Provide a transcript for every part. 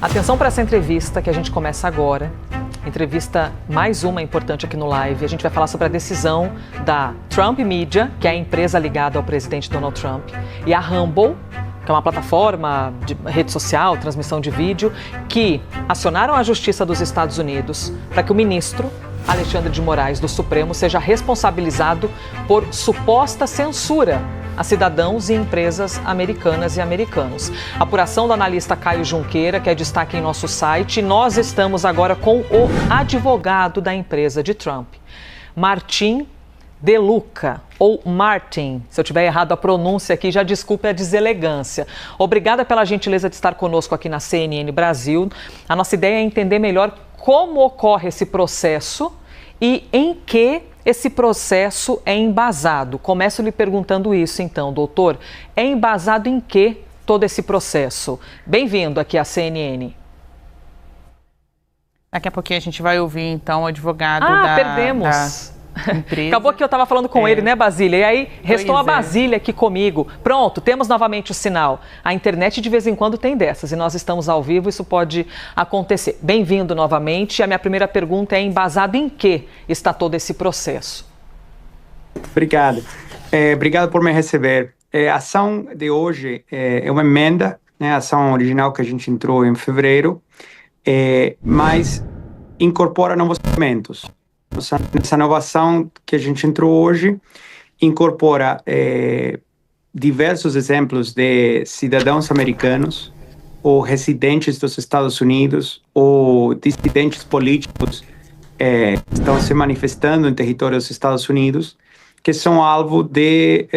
Atenção para essa entrevista que a gente começa agora. Entrevista mais uma importante aqui no Live. A gente vai falar sobre a decisão da Trump Media, que é a empresa ligada ao presidente Donald Trump, e a Rumble, que é uma plataforma de rede social, transmissão de vídeo, que acionaram a Justiça dos Estados Unidos para que o ministro Alexandre de Moraes do Supremo seja responsabilizado por suposta censura a cidadãos e empresas americanas e americanos. Apuração do analista Caio Junqueira, que é destaque em nosso site. Nós estamos agora com o advogado da empresa de Trump, Martin De Luca, ou Martin. Se eu tiver errado a pronúncia aqui, já desculpe a deselegância. Obrigada pela gentileza de estar conosco aqui na CNN Brasil. A nossa ideia é entender melhor como ocorre esse processo e em que esse processo é embasado. Começo lhe perguntando isso, então, doutor. É embasado em que todo esse processo? Bem-vindo aqui à CNN. Daqui a pouquinho a gente vai ouvir, então, o advogado perdemos. Da empresa. Acabou que eu estava falando com ele, né, Basília? E aí restou a Basília aqui comigo. Pronto, temos novamente o sinal. A internet de vez em quando tem dessas e nós estamos ao vivo, isso pode acontecer. Bem-vindo novamente. A minha primeira pergunta é embasado em que está todo esse processo? Obrigado. Obrigado por me receber. A ação de hoje é uma emenda, né, a ação original que a gente entrou em fevereiro, mas incorpora novos elementos. Essa inovação que a gente entrou hoje incorpora diversos exemplos de cidadãos americanos ou residentes dos Estados Unidos ou dissidentes políticos que estão se manifestando em território dos Estados Unidos, que são alvo de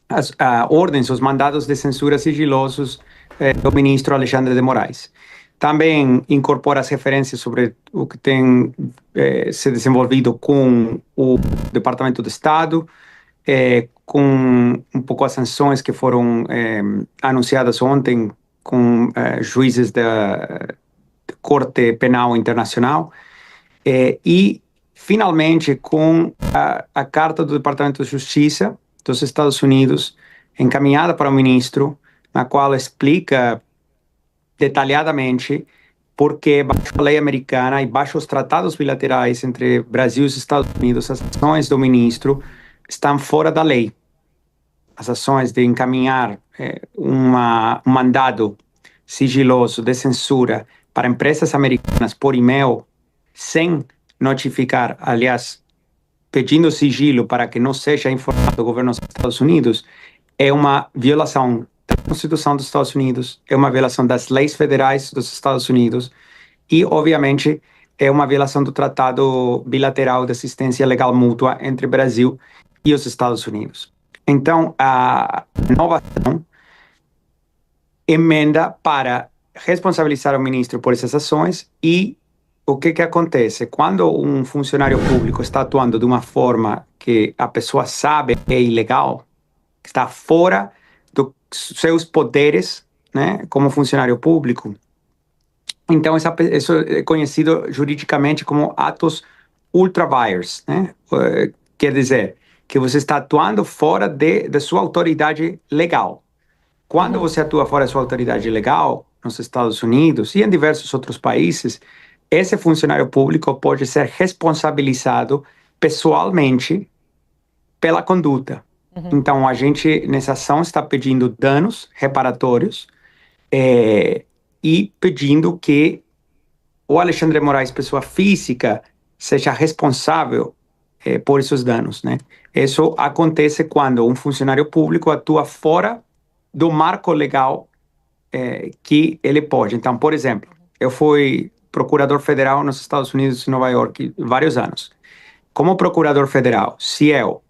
as ordens, os mandados de censura sigilosos do ministro Alexandre de Moraes. Também incorpora as referências sobre o que tem se desenvolvido com o Departamento do Estado, com um pouco as sanções que foram anunciadas ontem com juízes da Corte Penal Internacional, e, finalmente, com a carta do Departamento de Justiça dos Estados Unidos, encaminhada para o ministro, na qual explica detalhadamente porque, baixo a lei americana e baixo os tratados bilaterais entre Brasil e os Estados Unidos, as ações do ministro estão fora da lei. As ações de encaminhar um mandado sigiloso de censura para empresas americanas por e-mail, sem notificar, aliás, pedindo sigilo para que não seja informado o governo dos Estados Unidos, é uma violação da Constituição dos Estados Unidos, é uma violação das leis federais dos Estados Unidos e, obviamente, é uma violação do Tratado Bilateral de Assistência Legal Mútua entre Brasil e os Estados Unidos. Então, a nova ação emenda para responsabilizar o ministro por essas ações e o que acontece? Quando um funcionário público está atuando de uma forma que a pessoa sabe que é ilegal, que está fora dos seus poderes, né, como funcionário público, então isso é conhecido juridicamente como atos ultra vires, né? Quer dizer que você está atuando fora da sua autoridade legal. Quando você atua fora da sua autoridade legal, nos Estados Unidos e em diversos outros países, esse funcionário público pode ser responsabilizado pessoalmente pela conduta. Então, a gente, nessa ação, está pedindo danos reparatórios e pedindo que o Alexandre de Moraes, pessoa física, seja responsável por esses danos, né? Isso acontece quando um funcionário público atua fora do marco legal que ele pode. Então, por exemplo, eu fui procurador federal nos Estados Unidos, em Nova York, vários anos. Como procurador federal, se eu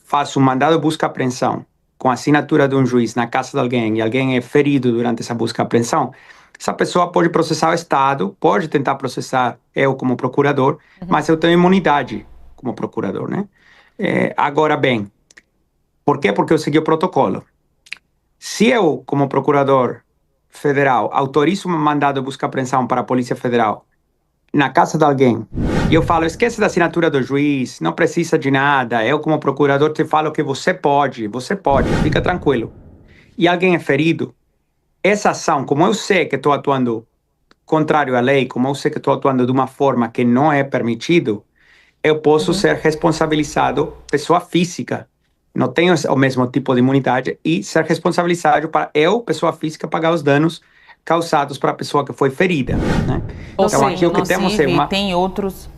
faço um mandado de busca e apreensão com a assinatura de um juiz na casa de alguém e alguém é ferido durante essa busca e apreensão, essa pessoa pode processar o Estado, pode tentar processar eu como procurador, mas eu tenho imunidade como procurador, né? Agora bem, por quê? Porque eu segui o protocolo. Se eu, como procurador federal, autorizo um mandado de busca e apreensão para a Polícia Federal na casa de alguém, e eu falo, esquece da assinatura do juiz, não precisa de nada, eu como procurador te falo que você pode, fica tranquilo. E alguém é ferido, essa ação, como eu sei que estou atuando contrário à lei, como eu sei que estou atuando de uma forma que não é permitido, eu posso ser responsabilizado, pessoa física, não tenho o mesmo tipo de imunidade, e ser responsabilizado para eu, pessoa física, pagar os danos causados para a pessoa que foi ferida, né? Ou Então, seja, aqui o que temos é uma... tem outros...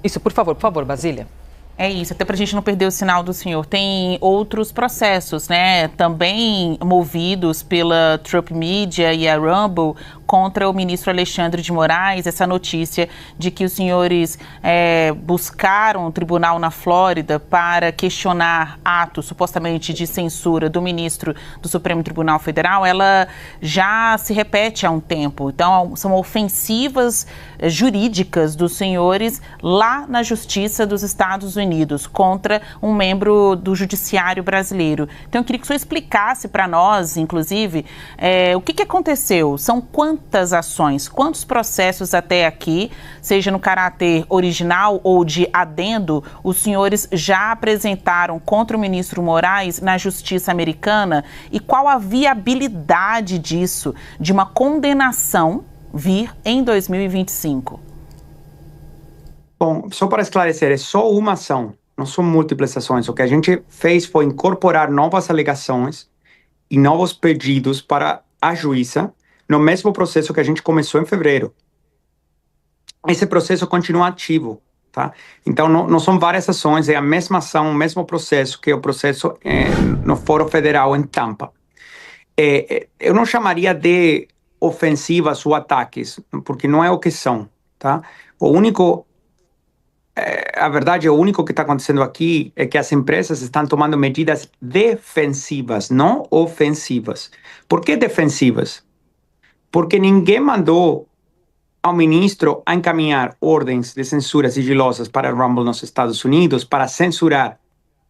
Isso, por favor, Basília. É isso, até para a gente não perder o sinal do senhor. Tem outros processos, né, também movidos pela Trump Media e a Rumble contra o ministro Alexandre de Moraes. Essa notícia de que os senhores buscaram o tribunal na Flórida para questionar atos supostamente de censura do ministro do Supremo Tribunal Federal, ela já se repete há um tempo. Então, são ofensivas jurídicas dos senhores lá na Justiça dos Estados Unidos contra um membro do Judiciário brasileiro. Então, eu queria que o senhor explicasse para nós, inclusive, o que aconteceu. São quantas ações, quantos processos até aqui, seja no caráter original ou de adendo, os senhores já apresentaram contra o ministro Moraes na Justiça americana, e qual a viabilidade disso, de uma condenação vir em 2025? Bom, só para esclarecer, é só uma ação, não são múltiplas ações. O que a gente fez foi incorporar novas alegações e novos pedidos para a juíza no mesmo processo que a gente começou em fevereiro. Esse processo continua ativo, tá? Então, não são várias ações, é a mesma ação, o mesmo processo, que é o processo no Fórum Federal em Tampa. Eu não chamaria de ofensivas ou ataques, porque não é o que são, tá? A verdade, o único que está acontecendo aqui é que as empresas estão tomando medidas defensivas, não ofensivas. Por que defensivas? Porque ninguém mandou ao ministro a encaminhar ordens de censura sigilosas para a Rumble nos Estados Unidos, para censurar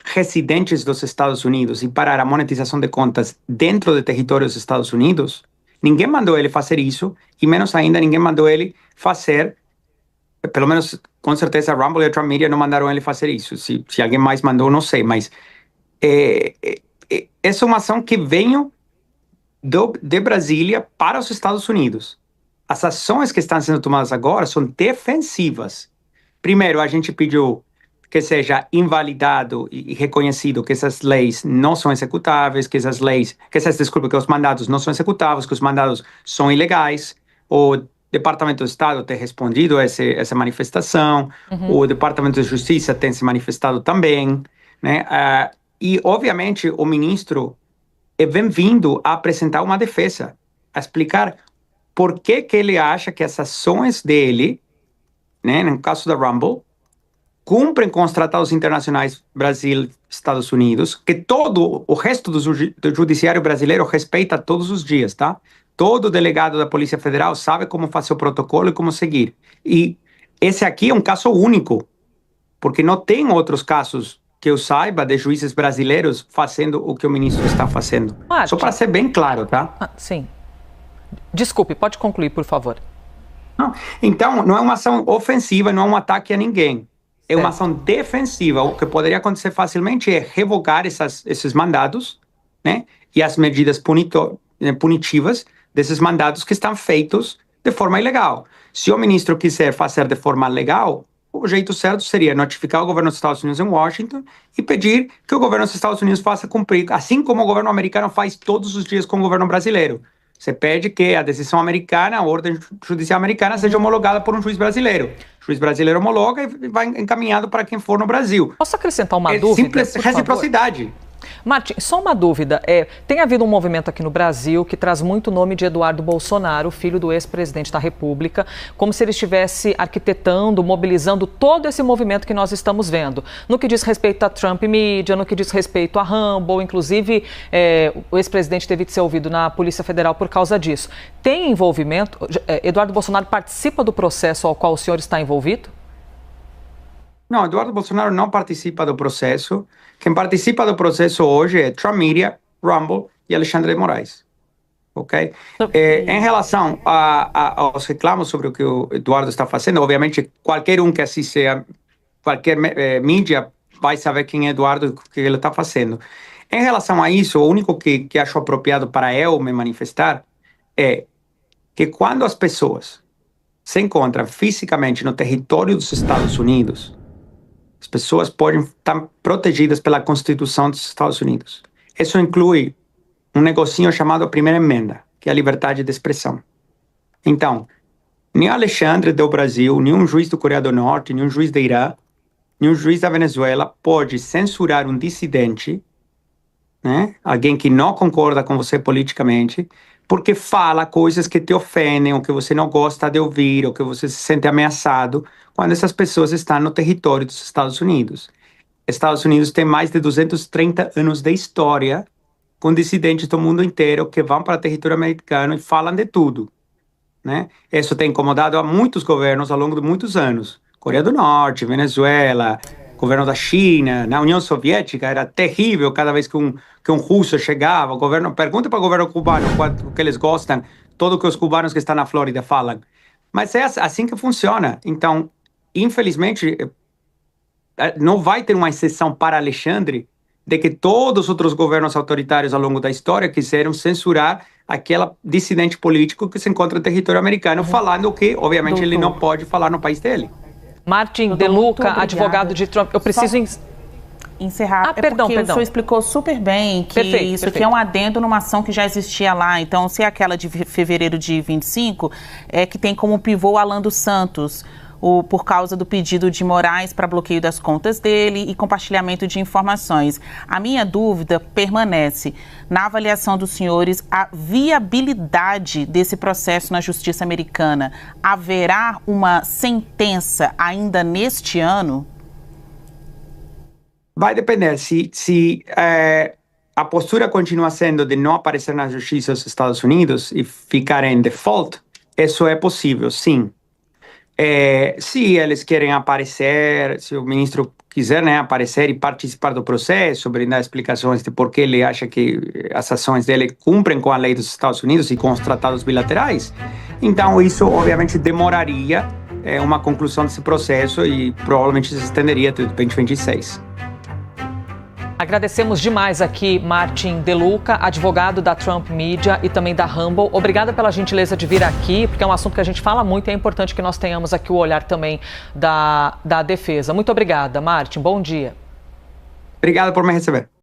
residentes dos Estados Unidos e parar a monetização de contas dentro do território dos Estados Unidos. Ninguém mandou ele fazer isso, e menos ainda ninguém mandou ele fazer, pelo menos com certeza a Rumble e a Trump Media não mandaram ele fazer isso. Se alguém mais mandou, não sei, mas essa é uma ação que veio de Brasília para os Estados Unidos. As ações que estão sendo tomadas agora são defensivas. Primeiro, a gente pediu que seja invalidado e reconhecido que essas leis não são executáveis, que os mandados não são executáveis, que os mandados são ilegais. O Departamento do Estado tem respondido a essa manifestação, o Departamento de Justiça tem se manifestado também, né? E, obviamente, o ministro é bem-vindo a apresentar uma defesa, a explicar por que ele acha que as ações dele, né, no caso da Rumble, cumprem com os tratados internacionais Brasil, Estados Unidos, que todo o resto do judiciário brasileiro respeita todos os dias, tá? Todo delegado da Polícia Federal sabe como fazer o protocolo e como seguir. E esse aqui é um caso único, porque não tem outros casos que eu saiba de juízes brasileiros fazendo o que o ministro está fazendo. Só para ser bem claro, tá? Sim. Desculpe, pode concluir, por favor. Não. Então, não é uma ação ofensiva, não é um ataque a ninguém. É uma ação defensiva. O que poderia acontecer facilmente é revogar esses mandados, né? E as medidas punitivas desses mandados que estão feitos de forma ilegal. Se o ministro quiser fazer de forma legal, o jeito certo seria notificar o governo dos Estados Unidos em Washington e pedir que o governo dos Estados Unidos faça cumprir, assim como o governo americano faz todos os dias com o governo brasileiro. Você pede que a decisão americana, a ordem judicial americana, seja homologada por um juiz brasileiro. O juiz brasileiro homologa e vai encaminhado para quem for no Brasil. Posso acrescentar uma dúvida? Simples reciprocidade. Martim, só uma dúvida. Tem havido um movimento aqui no Brasil que traz muito o nome de Eduardo Bolsonaro, filho do ex-presidente da República, como se ele estivesse arquitetando, mobilizando todo esse movimento que nós estamos vendo. No que diz respeito à Trump Media, no que diz respeito à Rumble, inclusive o ex-presidente teve de ser ouvido na Polícia Federal por causa disso. Tem envolvimento? Eduardo Bolsonaro participa do processo ao qual o senhor está envolvido? Não, Eduardo Bolsonaro não participa do processo. Quem participa do processo hoje é Trump Media, Rumble e Alexandre de Moraes. Ok? Em relação aos reclamos sobre o que o Eduardo está fazendo, obviamente qualquer um que assiste qualquer mídia vai saber quem é Eduardo e o que ele está fazendo. Em relação a isso, o único que acho apropriado para eu me manifestar é que quando as pessoas se encontram fisicamente no território dos Estados Unidos, as pessoas podem estar protegidas pela Constituição dos Estados Unidos. Isso inclui um negocinho chamado Primeira Emenda, que é a liberdade de expressão. Então, nem Alexandre do Brasil, nenhum juiz do Coreia do Norte, nenhum juiz do Irã, nenhum juiz da Venezuela pode censurar um dissidente, né? Alguém que não concorda com você politicamente, porque fala coisas que te ofendem, ou que você não gosta de ouvir, ou que você se sente ameaçado, quando essas pessoas estão no território dos Estados Unidos. Estados Unidos tem mais de 230 anos de história, com dissidentes do mundo inteiro que vão para o território americano e falam de tudo, né? Isso tem incomodado a muitos governos ao longo de muitos anos. Coreia do Norte, Venezuela, governo da China, na União Soviética era terrível cada vez que um russo chegava. O governo, pergunta para o governo cubano quanto que eles gostam, tudo que os cubanos que estão na Flórida falam. Mas é assim que funciona. Então, infelizmente, não vai ter uma exceção para Alexandre de que todos os outros governos autoritários ao longo da história quiseram censurar aquela dissidente político que se encontra no território americano, falando que, obviamente, ele não pode falar no país dele. Martin De Luca, advogado de Trump. Eu preciso encerrar. Perdão. O senhor explicou super bem que isso aqui é um adendo numa ação que já existia lá. Então, se é aquela de fevereiro de 25, é que tem como pivô Alan dos Santos, por causa do pedido de Moraes para bloqueio das contas dele e compartilhamento de informações. A minha dúvida permanece. Na avaliação dos senhores, a viabilidade desse processo na justiça americana, haverá uma sentença ainda neste ano? Vai depender. Se a postura continua sendo de não aparecer na justiça dos Estados Unidos e ficar em default, isso é possível, sim. Se eles querem aparecer, se o ministro quiser, né, aparecer e participar do processo, brindar explicações de por que ele acha que as ações dele cumprem com a lei dos Estados Unidos e com os tratados bilaterais, então isso obviamente demoraria uma conclusão desse processo e provavelmente se estenderia até 2026. Agradecemos demais aqui Martin De Luca, advogado da Trump Media e também da Rumble. Obrigada pela gentileza de vir aqui, porque é um assunto que a gente fala muito e é importante que nós tenhamos aqui o olhar também da defesa. Muito obrigada, Martin. Bom dia. Obrigado por me receber.